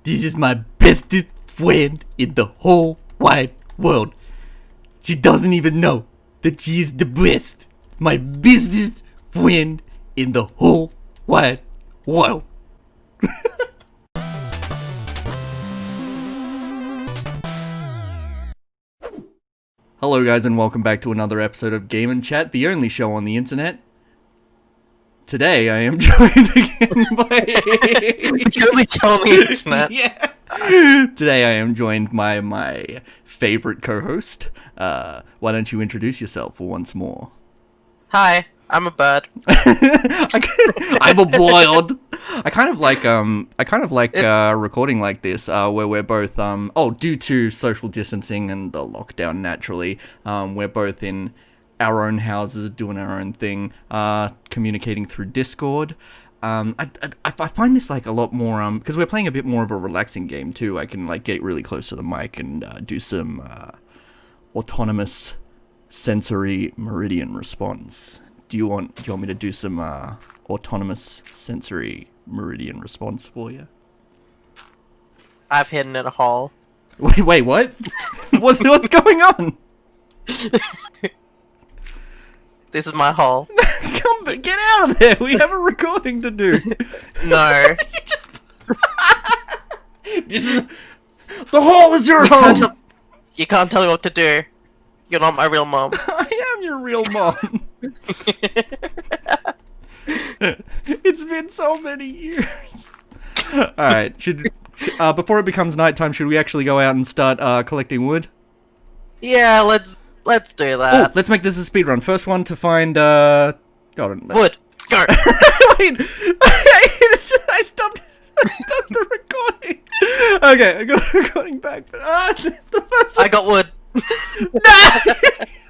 This is my bestest friend in the whole wide world. She doesn't even know that she is the best. My bestest friend in the whole wide world. Hello guys and welcome back to another episode of Game and Chat, the only show on the internet. Today I am joined again by... The only show on the internet? Yeah. Today I am joined by my favorite co-host. Why don't you introduce yourself once more? Hi, I'm a bird. I'm a boiled. I kind of like recording like this, where we're both due to social distancing and the lockdown naturally, we're both in our own houses doing our own thing, communicating through Discord. I find this like a lot more because we're playing a bit more of a relaxing game too. I can like get really close to the mic and do some autonomous sensory meridian response. Do you want me to do some autonomous sensory meridian response for you? I've hidden in a hole. Wait, what? What's going on? This is my hole. Get out of there! We have a recording to do. No. The hole is your home. You can't tell me what to do. You're not my real mom. I am your real mom. It's been so many years. Alright, before it becomes nighttime, should we actually go out and start collecting wood? Yeah, let's do that. Oh, let's make this a speedrun. First one to find wood. Go. Wait, I stopped the recording. Okay, I got the recording back. But, I got wood. No!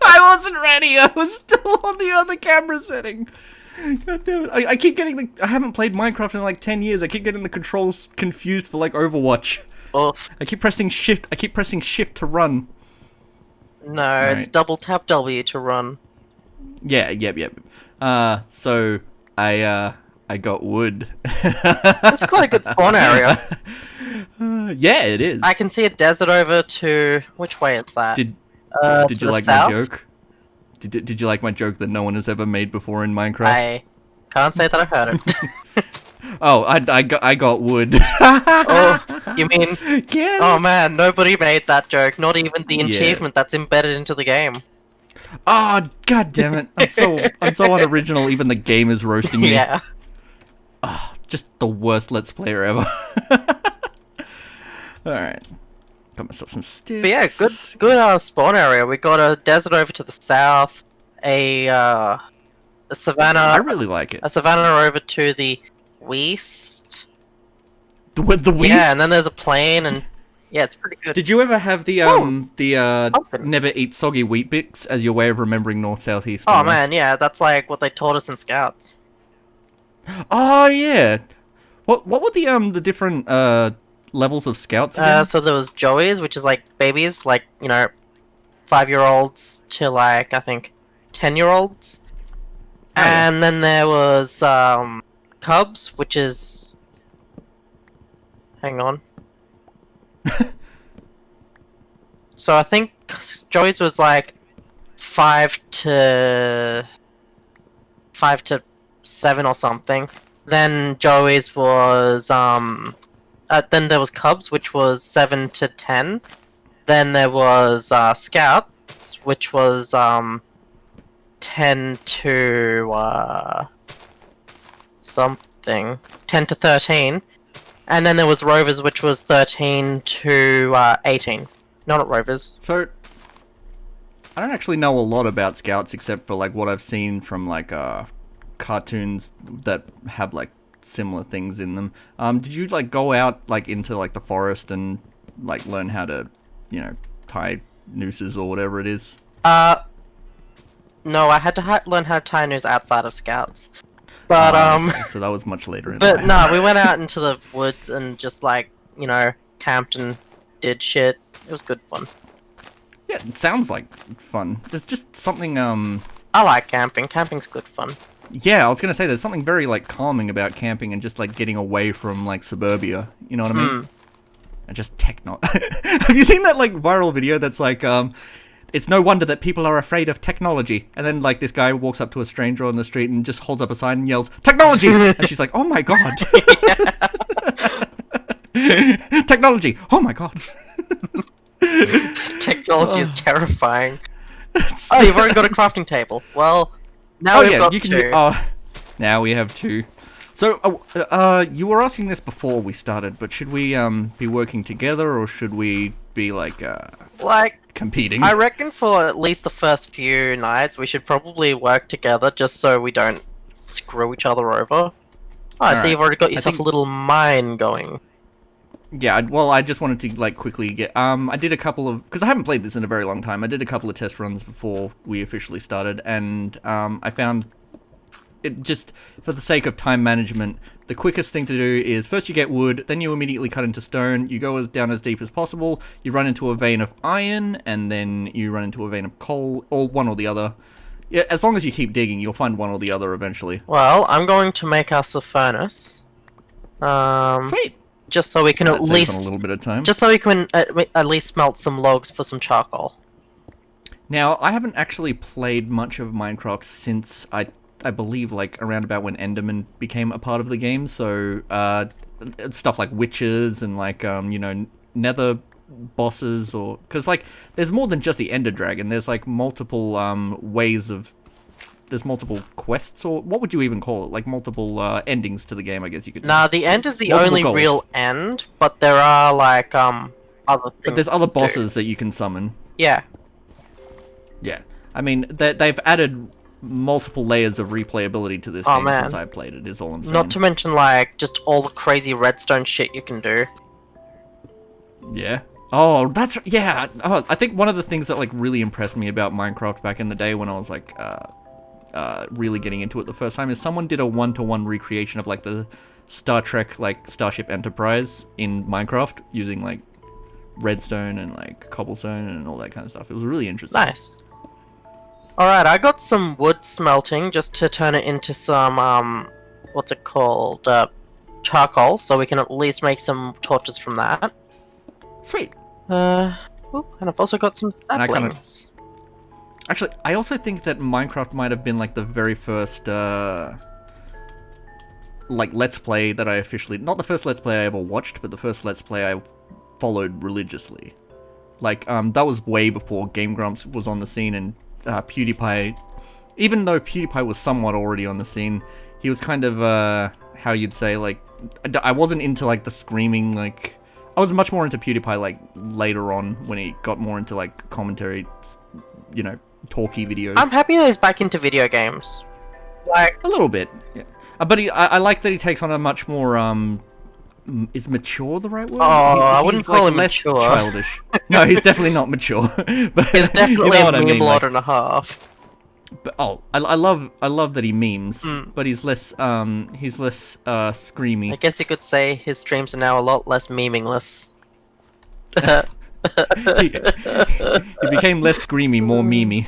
I wasn't ready. I was still on the other camera setting. God damn it. I keep getting I haven't played Minecraft in like 10 years. I keep getting the controls confused for like Overwatch. Oof. I keep pressing shift to run. No, Right. It's double tap W to run. Yeah, yep. So I got wood. That's quite a good spawn area. Yeah, it is. I can see a desert over to... Which way is that? Did to you the like south? my joke? Did you like my joke that no one has ever made before in Minecraft? I can't say that I heard it. Oh, I got wood. Oh, you mean... Get Oh it? man, nobody made that joke. Not even the achievement that's embedded into the game. Oh, god damn it! I'm so unoriginal. Even the game is roasting me. Yeah. Oh, just the worst Let's Player ever. All right, got myself some sticks. But yeah, good spawn area. We got a desert over to the south, a savanna. I really like it. A savanna over to the west. The west. Yeah, and then there's a plain, and yeah, it's pretty good. Did you ever have the Pumpkins. never eat soggy wheat bix as your way of remembering north, south, east? Oh and west? man, yeah, that's like what they taught us in Scouts. Oh yeah. What were the different levels of scouts again? So there was Joeys, which is like babies, like 5-year-olds to like I think 10-year-olds, Oh, yeah. and then there was Cubs, which is. Hang on. So I think Joey's was like 5 to 7 or something. Then Joey's was then there was Cubs, which was 7 to 10. Then there was Scouts, which was 10 to something, 10 to 13. And then there was Rovers, which was 13 to 18. No, not Rovers. So, I don't actually know a lot about scouts except for like what I've seen from like cartoons that have like similar things in them. Did you like go out like into like the forest and like learn how to, tie nooses or whatever it is? No, I had to learn how to tie noose outside of Scouts. But Okay, so that was much later in but life. no, we went out into the woods and just like camped and did shit. It was good fun. Yeah, it sounds like fun. There's just something I like camping. Camping's good fun. Yeah, I was gonna say there's something very like calming about camping and just like getting away from like suburbia. You know what I mean? and just techno. Have you seen that like viral video that's like it's no wonder that people are afraid of technology. And then like this guy walks up to a stranger on the street and just holds up a sign and yells, "Technology!" And she's like, "Oh my god." Technology. Oh my god. Technology is terrifying. Oh, you've already got a crafting table. Well, now we've got two. Now we have two. So, you were asking this before we started, but should we be working together or should we be like competing? I reckon for at least the first few nights, we should probably work together just so we don't screw each other over. Oh, so you've already got yourself a little mine going. Yeah, well, I just wanted to like quickly get. I did a couple of because I haven't played this in a very long time. I did a couple of test runs before we officially started, and I found it just for the sake of time management, the quickest thing to do is first you get wood, then you immediately cut into stone. You go down as deep as possible. You run into a vein of iron, and then you run into a vein of coal, or one or the other. Yeah, as long as you keep digging, you'll find one or the other eventually. Well, I'm going to make us a furnace. Sweet. Just so we can at least a little bit of time. Just so we can at least smelt some logs for some charcoal. Now, I haven't actually played much of Minecraft since I believe like around about when Enderman became a part of the game. So stuff like witches and like you know, nether bosses, or because like there's more than just the Ender Dragon. There's like multiple ways of. There's multiple quests, or what would you even call it? Like multiple endings to the game, I guess you could say. Nah, the end is the multiple only goals. real end, but there are like other things. But there's other bosses that you can summon. Yeah. Yeah. I mean, they've added multiple layers of replayability to this game since I played it, is all I'm saying. Not to mention like just all the crazy redstone shit you can do. Yeah. Oh, that's yeah. Oh, I think one of the things that like really impressed me about Minecraft back in the day when I was like really getting into it the first time is someone did a one-to-one recreation of like the Star Trek like Starship Enterprise in Minecraft using like redstone and like cobblestone and all that kind of stuff. It was really interesting. Nice. Alright, I got some wood smelting just to turn it into some what's it called? Charcoal, so we can at least make some torches from that. Sweet. And I've also got some saplings. Actually, I also think that Minecraft might have been like the very first like Let's Play that I officially, not the first Let's Play I ever watched, but the first Let's Play I followed religiously. Like that was way before Game Grumps was on the scene, and PewDiePie, even though PewDiePie was somewhat already on the scene, he was kind of how you'd say, like, I wasn't into like the screaming, like I was much more into PewDiePie like later on when he got more into like commentary, you know, talky videos. I'm happy that he's back into video games. Like a little bit, yeah. But I like that he takes on a much more is mature the right word? I wouldn't call him less mature. Childish. No, he's definitely not mature. But he's definitely you know what a I meme mean, lord like, and a half. But I love that he memes, but he's less screamy. I guess you could say his streams are now a lot less memingless. He became less screamy, more memey.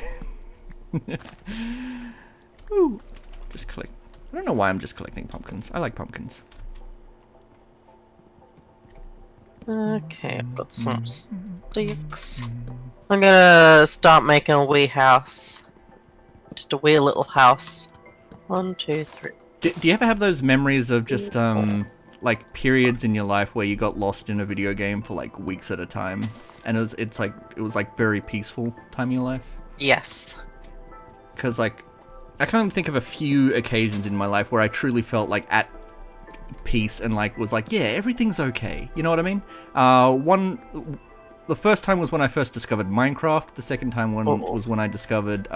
Ooh, just collect. I don't know why I'm just collecting pumpkins. I like pumpkins. Okay, I've got some sticks. I'm gonna start making a wee house. Just a wee little house. 1, 2, 3. Do you ever have those memories of just like periods in your life where you got lost in a video game for like weeks at a time, and it was like very peaceful time in your life? Yes. Because like I can't think of a few occasions in my life where I truly felt like at peace and like was like, yeah, everything's okay. You know what I mean? The first time was when I first discovered Minecraft. The second time was when I discovered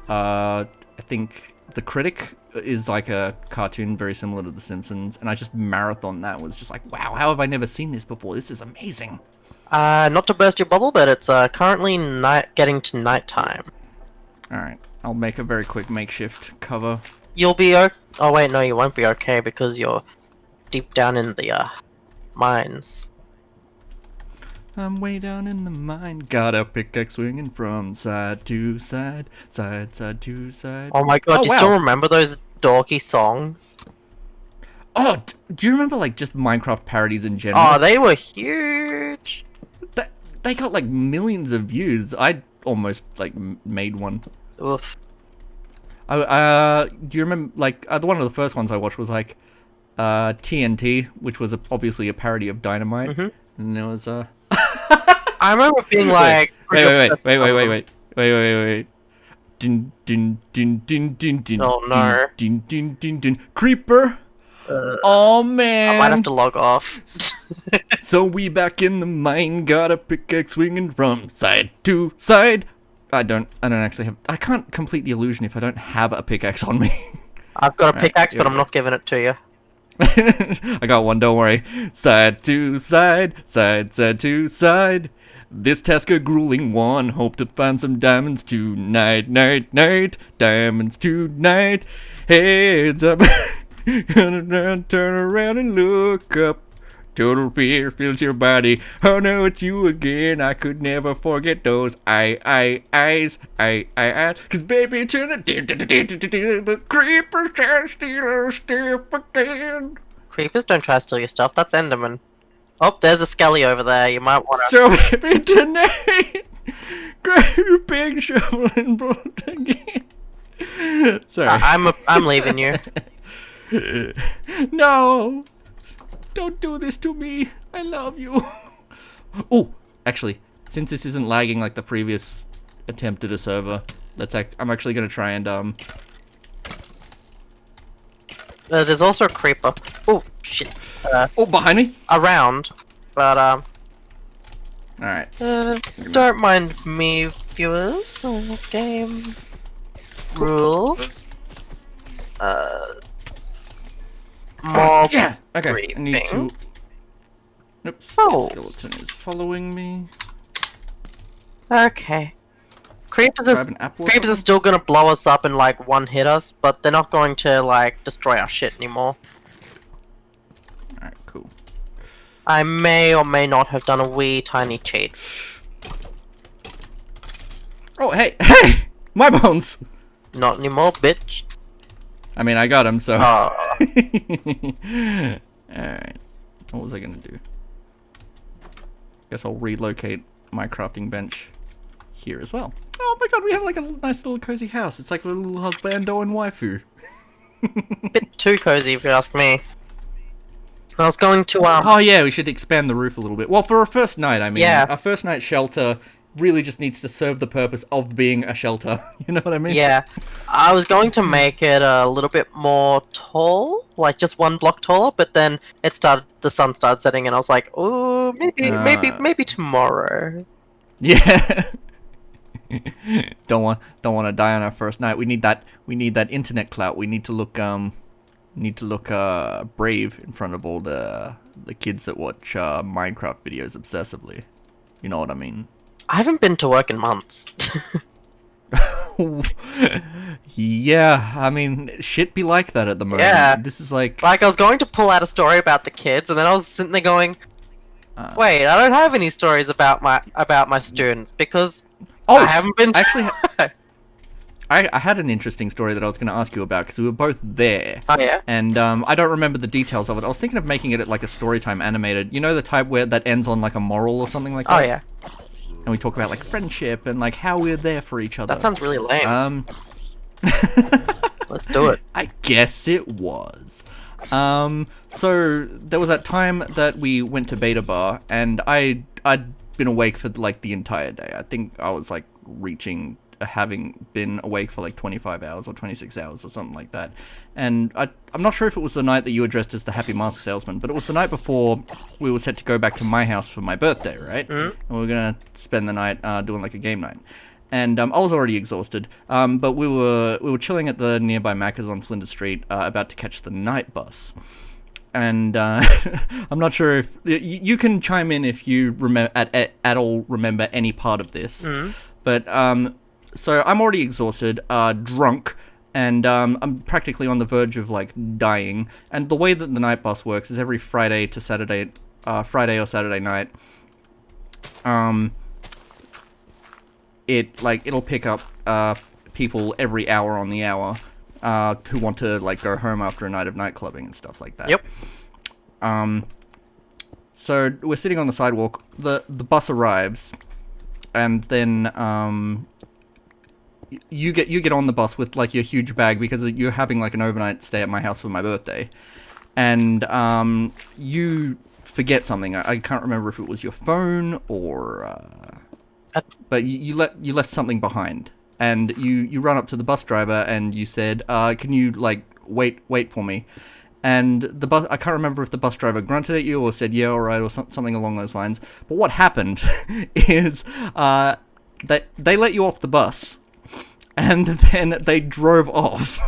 I think The Critic is like a cartoon very similar to The Simpsons, and I just marathoned that. Was just like, wow, how have I never seen this before? This is amazing. Not to burst your bubble, but it's currently getting to nighttime. Alright, I'll make a very quick makeshift cover. You'll be okay. Oh wait, no, you won't be okay because you're deep down in the mines. I'm way down in the mine, got a pickaxe swinging from side to side, side to side. Oh my god, do you still remember those dorky songs? Oh, do you remember like just Minecraft parodies in general? Oh, they were huge. They got like millions of views. I almost like made one. Oof. Do you remember like one of the first ones I watched was like TNT, which was obviously a parody of Dynamite, and there was I remember being like, wait. Din din din din din din. Oh no. Din din din din. Creeper. Oh man. I might have to log off. So we back in the mine, got a pickaxe swinging from side to side. I don't actually have. I can't complete the illusion if I don't have a pickaxe on me. I've got a pickaxe, but I'm not giving it to you. I got one. Don't worry. Side to side, side to side. This task a grueling one. Hope to find some diamonds tonight, night. Diamonds tonight. Heads up. Turn around and look up. Total fear fills your body. Oh no, it's you again. I could never forget those eyes. Cause baby, turn it. The creepers try to steal our stuff again. Creepers don't try to steal your stuff. That's Enderman. Oh, there's a skelly over there. You might want to. So baby, tonight, grab your big shovel and blow it again. Sorry. I'm leaving you. No, don't do this to me. I love you. Oh, actually, since this isn't lagging like the previous attempt at a server, I'm actually gonna try and There's also a creeper. Oh shit. Oh, behind me. Around, but All right. don't mind me, viewers. Game rules. Mob. Yeah. Okay. I need Riffing. to. Oops. Oh. Skeleton is following me. Okay. Creepers Grab an apple or are still gonna blow us up and like one hit us, but they're not going to like destroy our shit anymore. Alright, cool. I may or may not have done a wee tiny cheat. Oh, hey! My bones! Not anymore, bitch. I mean, I got him, so. Oh. Alright. What was I gonna do? Guess I'll relocate my crafting bench here as well. Oh my god, we have like a nice little cozy house. It's like a little husbando and waifu. Bit too cozy if you ask me. I was going to Oh yeah, we should expand the roof a little bit. Well, for a first night, I mean, Yeah. a first night shelter really just needs to serve the purpose of being a shelter. You know what I mean? Yeah. I was going to make it a little bit more tall, like just one block taller, but then the sun started setting and I was like, oh, maybe tomorrow. Yeah. don't want to die on our first night. We need that internet clout. We need to look brave in front of all the kids that watch Minecraft videos obsessively. You know what I mean? I haven't been to work in months. Yeah, I mean, shit be like that at the moment. Yeah. This is like I was going to pull out a story about the kids, and then I was sitting there going, wait, I don't have any stories about my students because I haven't been to actually I had an interesting story that I was going to ask you about because we were both there. Oh yeah? And I don't remember the details of it. I was thinking of making it like a story time animated. You know, the type where that ends on like a moral or something like that? Oh yeah. And we talk about like friendship and like how we're there for each other. That sounds really lame. Let's do it. I guess it was. So there was that time that we went to Beta Bar, and I'd been awake for like the entire day. I think I was like having been awake for like 25 hours or 26 hours or something like that. And I'm not sure if it was the night that you were dressed as the Happy Mask Salesman, but it was the night before we were set to go back to my house for my birthday, right? And we were gonna spend the night doing like a game night. And I was already exhausted, but we were chilling at the nearby Macca's on Flinders Street, about to catch the night bus. And I'm not sure if you can chime in if you at all remember any part of this. But so I'm already exhausted, drunk, and I'm practically on the verge of like dying. And the way that the night bus works is every Friday or Saturday night. It'll pick up people every hour on the hour, who want to like go home after a night of night clubbing and stuff like that. Yep. So we're sitting on the sidewalk. The bus arrives, and then you get on the bus with like your huge bag because you're having like an overnight stay at my house for my birthday, and you forget something. I can't remember if it was your phone or, but you left something behind, and you run up to the bus driver and you said, "Can you like wait for me?" And the bus, I can't remember if the bus driver grunted at you or said, yeah, all right, or something along those lines. But what happened is that they let you off the bus, and then they drove off.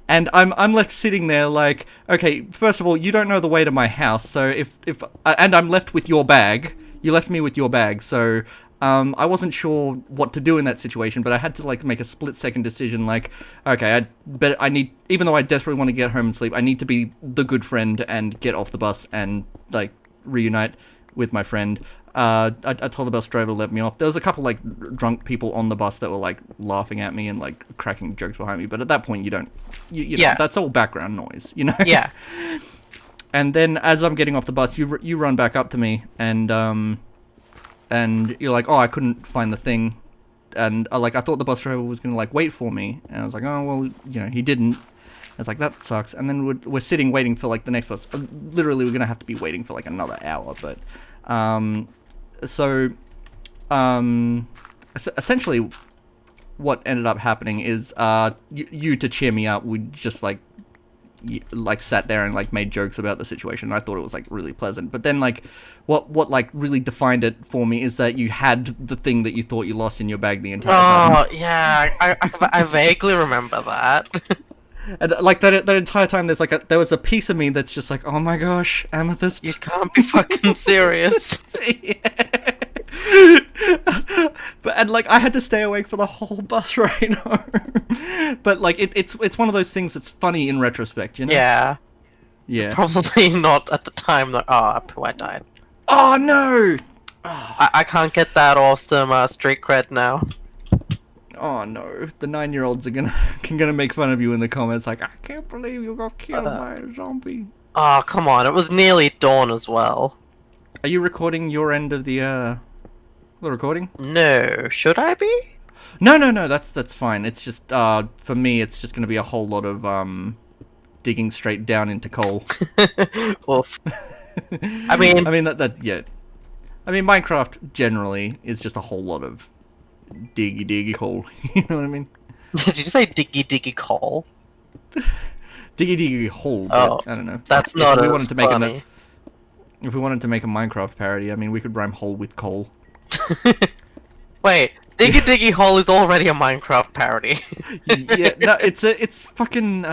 And I'm left sitting there like, okay, first of all, you don't know the way to my house, so if and I'm left with your bag. You left me with your bag, so I wasn't sure what to do in that situation, but I had to like make a split-second decision. Like, okay, I need, even though I desperately want to get home and sleep, I need to be the good friend and get off the bus and like reunite with my friend. I told the bus driver to let me off. There was a couple like drunk people on the bus that were like laughing at me and like cracking jokes behind me, but at that point you know, that's all background noise, you know. Yeah. And then as I'm getting off the bus, you run back up to me and you're like, oh, I couldn't find the thing, and I thought the bus driver was gonna like wait for me, and I was like, oh well, you know, he didn't. I was like, that sucks. And then we're sitting waiting for like the next bus. Literally, we're gonna have to be waiting for like another hour. But essentially, what ended up happening is you to cheer me up would just like sat there and like made jokes about the situation. I thought it was like really pleasant, but then like what like really defined it for me is that you had the thing that you thought you lost in your bag the entire time. Oh yeah, I vaguely remember that. And like that entire time, there was a piece of me that's just like, oh my gosh, Amethyst, You can't be fucking serious. But and like I had to stay awake for the whole bus ride home. But like it's one of those things that's funny in retrospect, you know? Yeah. Probably not at the time that I died. Oh no! I can't get that awesome street cred now. Oh no! The 9-year-olds are gonna make fun of you in the comments, like, I can't believe you got killed by a zombie. Oh come on! It was nearly dawn as well. Are you recording your end of the recording? No, should I be? No, that's fine. It's just for me, it's just gonna be a whole lot of digging straight down into coal. Oof. I mean yeah. I mean, Minecraft generally is just a whole lot of diggy coal. You know what I mean? Did you say diggy coal? diggy hole. Oh, I don't know. That's not if we as wanted to make funny. If we wanted to make a Minecraft parody, I mean, we could rhyme hole with coal. Wait, diggy hole is already a Minecraft parody. Yeah, no, it's fucking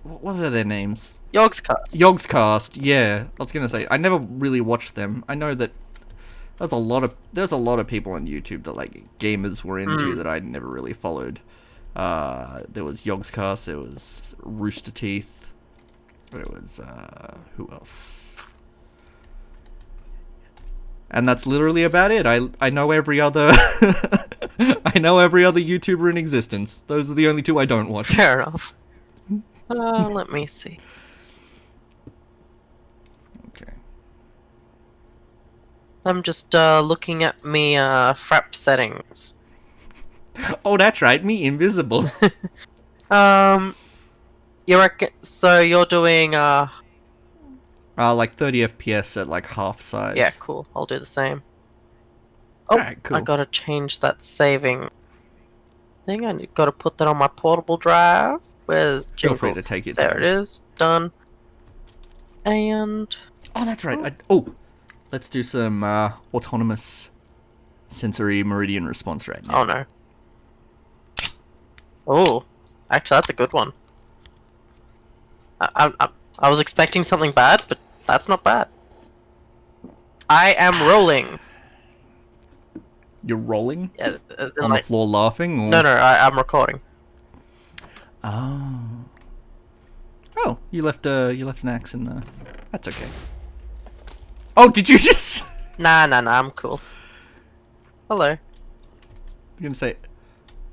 what are their names? Yogscast. Yeah, I was gonna say I never really watched them. I know that there's a lot of people on YouTube that like gamers were into that I never really followed. There was Yogscast, there was Rooster Teeth, there was who else? And that's literally about it. I know every other I know every other YouTuber in existence. Those are the only two I don't watch. Fair enough. Let me see. Okay. I'm just looking at me frap settings. Oh, that's right, me invisible. You reckon? So you're doing Like 30 FPS at like half size. Yeah, cool. I'll do the same. Oh, Alright, cool. I gotta change that saving thing. I gotta put that on my portable drive. Where's Feel Jingles? free to take it. There it is. Done. And Oh, that's right. Let's do some autonomous sensory meridian response right now. oh no. Oh, actually, that's a good one. I was expecting something bad, but that's not bad. I am rolling. You're rolling Yeah, on the floor laughing? Or... No, I'm recording. Oh. Oh, you left an axe in there. That's okay. Oh, did you just? Nah, I'm cool. Hello. I'm gonna say,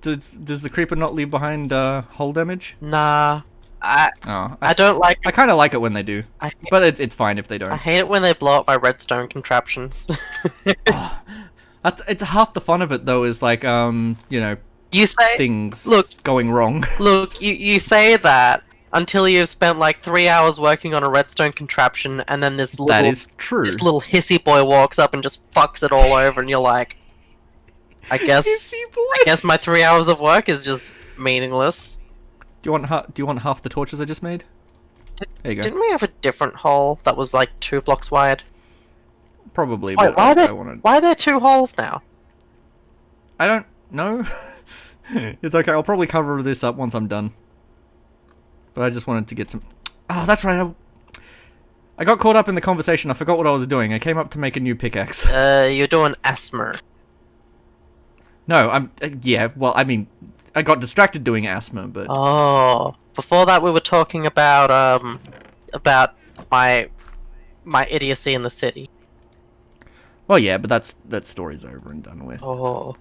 Does the creeper not leave behind hull damage? Nah. Oh, I don't like. I kind of like it when they do, I, but it's fine if they I don't. hate it when they blow up my redstone contraptions. It's half the fun of it though. Is like you know, You say things look going wrong. Look, you say that until you've spent like 3 hours working on a redstone contraption, and then this little That is true. this little hissy boy walks up and just fucks it all over, and you're like, I guess my 3 hours of work is just meaningless. Do you want half the torches I just made? There you go. Didn't we have a different hole that was like 2 blocks wide? Probably, Wait, but why are there 2 holes now? I don't know. It's okay. I'll probably cover this up once I'm done. But I just wanted to get some. Oh, that's right. I got caught up in the conversation. I forgot what I was doing. I came up to make a new pickaxe. You're doing asthma. No, I'm. Yeah. Well, I mean, I got distracted doing asthma, but. Oh, before that we were talking about my idiocy in the city. Well, yeah, but that story's over and done with. Oh.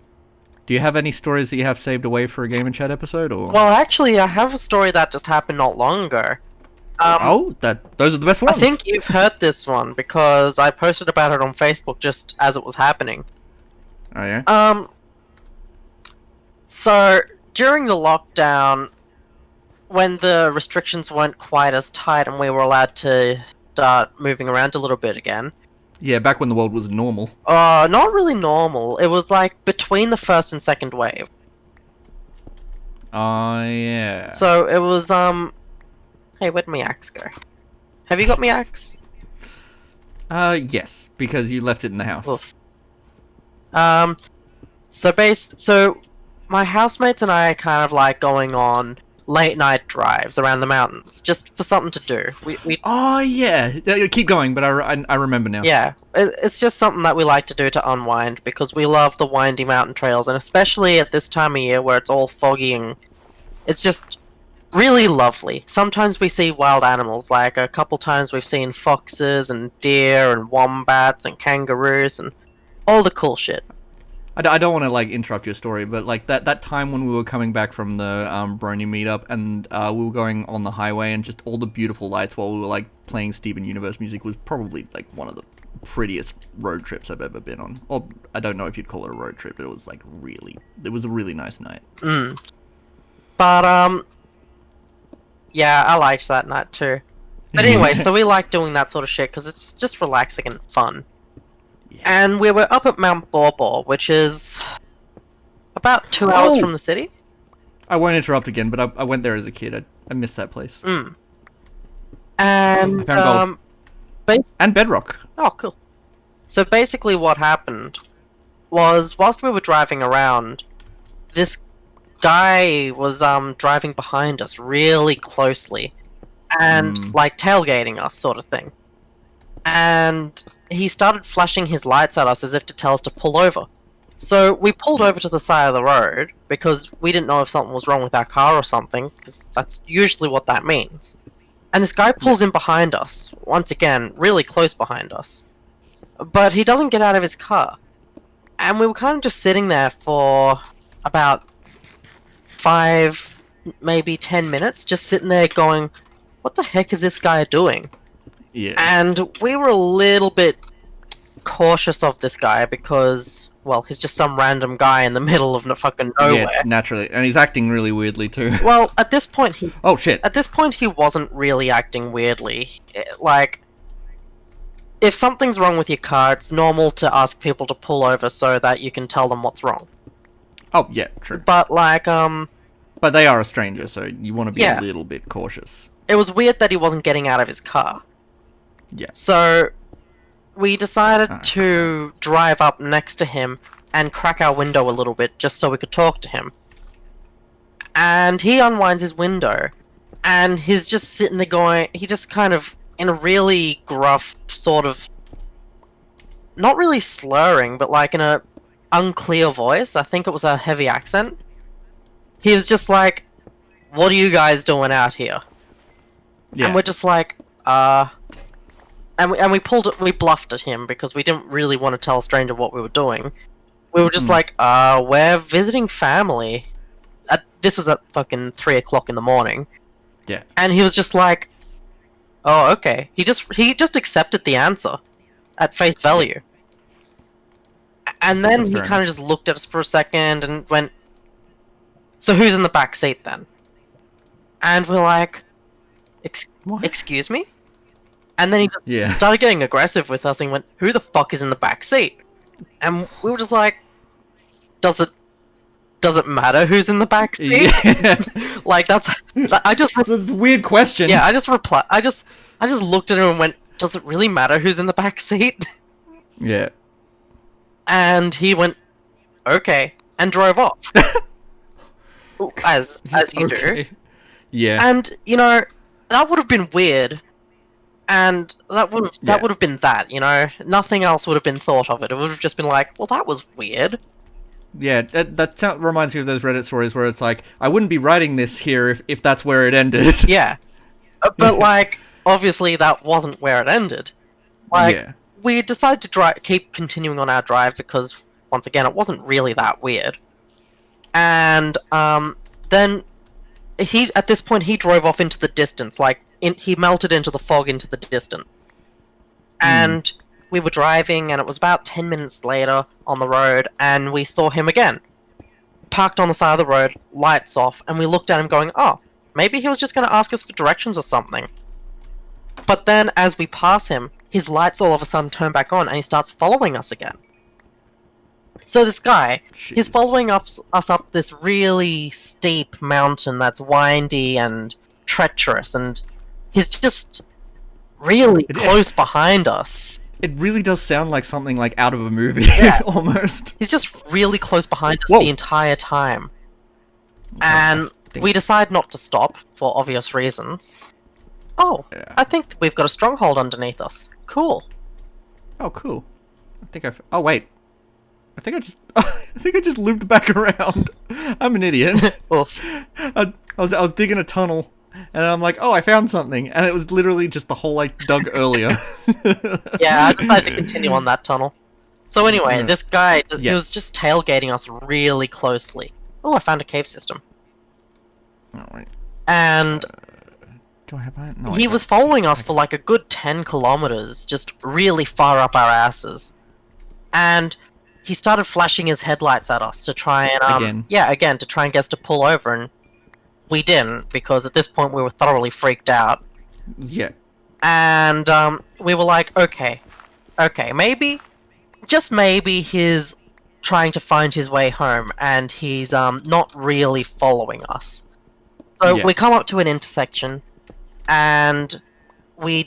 Do you have any stories that you have saved away for a Game and Chat episode, or? Well, actually, I have a story that just happened not long ago. Those are the best ones. I think you've heard this one because I posted about it on Facebook just as it was happening. Oh yeah. So during the lockdown, when the restrictions weren't quite as tight and we were allowed to start moving around a little bit again. Yeah, back when the world was normal. Not really normal. It was like between the first and second wave. Oh, yeah. So it was, Hey, where'd my axe go? Have you got my axe? Yes, because you left it in the house. Oof. So my housemates and I are kind of like going on late night drives around the mountains just for something to do. We Oh yeah, keep going, but I remember now. Yeah, it's just something that we like to do to unwind because we love the windy mountain trails, and especially at this time of year where it's all foggy and it's just really lovely. Sometimes we see wild animals, like a couple times we've seen foxes and deer and wombats and kangaroos and all the cool shit. I don't want to like interrupt your story, but like that time when we were coming back from the Brony meetup and we were going on the highway and just all the beautiful lights while we were like playing Steven Universe music was probably like one of the prettiest road trips I've ever been on. Or I don't know if you'd call it a road trip, but it was a really nice night. But yeah, I liked that night too. But anyway, so we like doing that sort of shit because it's just relaxing and fun. And we were up at Mount Borbor, which is about 2 hours from the city. I won't interrupt again, but I went there as a kid. I missed that place. And I found gold. And bedrock. Oh, cool. So basically what happened was, whilst we were driving around, this guy was driving behind us really closely and like tailgating us sort of thing. And he started flashing his lights at us as if to tell us to pull over. So we pulled over to the side of the road because we didn't know if something was wrong with our car or something, because that's usually what that means. And this guy pulls in behind us, once again, really close behind us. But he doesn't get out of his car. And we were kind of just sitting there for about 5, maybe 10 minutes, just sitting there going, what the heck is this guy doing? Yeah. And we were a little bit cautious of this guy because, well, he's just some random guy in the middle of fucking nowhere. Yeah, naturally. And he's acting really weirdly too. Well, at this point he... Oh, shit. At this point he wasn't really acting weirdly. Like, if something's wrong with your car, it's normal to ask people to pull over so that you can tell them what's wrong. Oh, yeah, true. But, like, But they are a stranger, so you want to be Yeah. a little bit cautious. It was weird that he wasn't getting out of his car. Yeah. So we decided to drive up next to him and crack our window a little bit just so we could talk to him. And he unwinds his window and he's just sitting there going, he just kind of, in a really gruff sort of, not really slurring, but like in a unclear voice, I think it was a heavy accent. He was just like, what are you guys doing out here? Yeah. And we're just like, And we bluffed at him because we didn't really want to tell a stranger what we were doing. We were just like, we're visiting family. This was at fucking 3 o'clock in the morning. Yeah. And he was just like, "Oh, okay." He just accepted the answer at face value. And then That's he fair kind of just looked at us for a second and went, "So who's in the back seat then?" And we're like, What? "Excuse me?" And then he just Yeah. started getting aggressive with us and went, "Who the fuck is in the back seat?" And we were just like, "Does it matter who's in the back seat?" Yeah. Like I just It's a weird question. yeah, I just replied. I just looked at him and went, "Does it really matter who's in the back seat?" Yeah. And he went, "Okay," and drove off. as you do. Okay. Yeah. And that would have been weird. And that would have been that, nothing else would have been thought of it. It would have just been like, well, that was weird. Yeah, that reminds me of those Reddit stories where it's like, I wouldn't be writing this here if that's where it ended. Yeah, but like, obviously that wasn't where it ended. Like, Yeah. we decided to keep continuing on our drive because, once again, it wasn't really that weird. And then at this point he drove off into the distance, like he melted into the fog into the distance. And we were driving, and it was about 10 minutes later on the road, and we saw him again. Parked on the side of the road, lights off, and we looked at him going, oh, maybe he was just going to ask us for directions or something. But then, as we pass him, his lights all of a sudden turn back on, and he starts following us again. So this guy, he's following us up this really steep mountain that's windy and treacherous, and he's just really close behind us. It really does sound like something like out of a movie, almost. He's just really close behind us the entire time. And we decide not to stop, for obvious reasons. Oh, I think we've got a stronghold underneath us. Cool. Oh, cool. Oh, wait. I think I just looped back around. I'm an idiot. Oof. I was digging a tunnel, and I'm like, oh, I found something, and it was literally just the hole I dug earlier. Yeah, I decided to continue on that tunnel. So anyway, this guy, he was just tailgating us really closely. Oh, I found a cave system. Oh, wait. And do I have that? No, he was following us for like a good 10 kilometers, just really far up our asses. And he started flashing his headlights at us to try and again to try and get us to pull over, and we didn't, because at this point we were thoroughly freaked out. Yeah. And we were like, okay, maybe, just maybe he's trying to find his way home and he's not really following us. So we come up to an intersection and we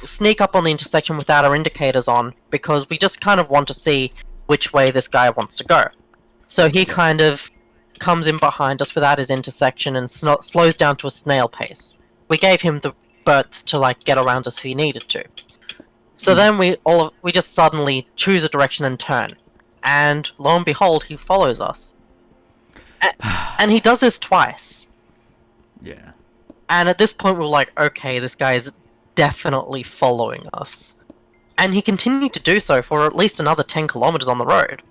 sneak up on the intersection without our indicators on, because we just kind of want to see which way this guy wants to go. So he kind of comes in behind us without his intersection and slows down to a snail pace. We gave him the berth to like get around us if he needed to. So then we just suddenly choose a direction and turn, and lo and behold, he follows us. And he does this twice. Yeah. And at this point we were like, okay, this guy is definitely following us. And he continued to do so for at least another 10 kilometers on the road.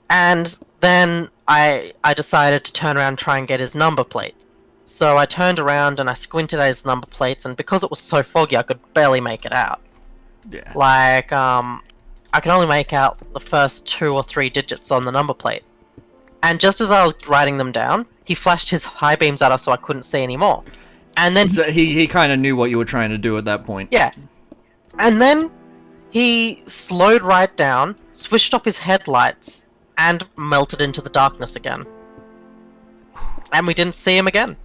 And then I decided to turn around and try and get his number plate. So I turned around and I squinted at his number plates, and because it was so foggy I could barely make it out. Yeah. Like, I could only make out the first 2 or 3 digits on the number plate. And just as I was writing them down, he flashed his high beams at us so I couldn't see anymore. And then so he kind of knew what you were trying to do at that point. Yeah. And then he slowed right down, switched off his headlights, and melted into the darkness again. And we didn't see him again.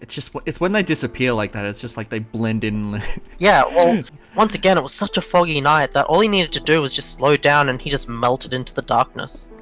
It's when they disappear like that, it's just like they blend in. Yeah, well, once again, it was such a foggy night that all he needed to do was just slow down and he just melted into the darkness.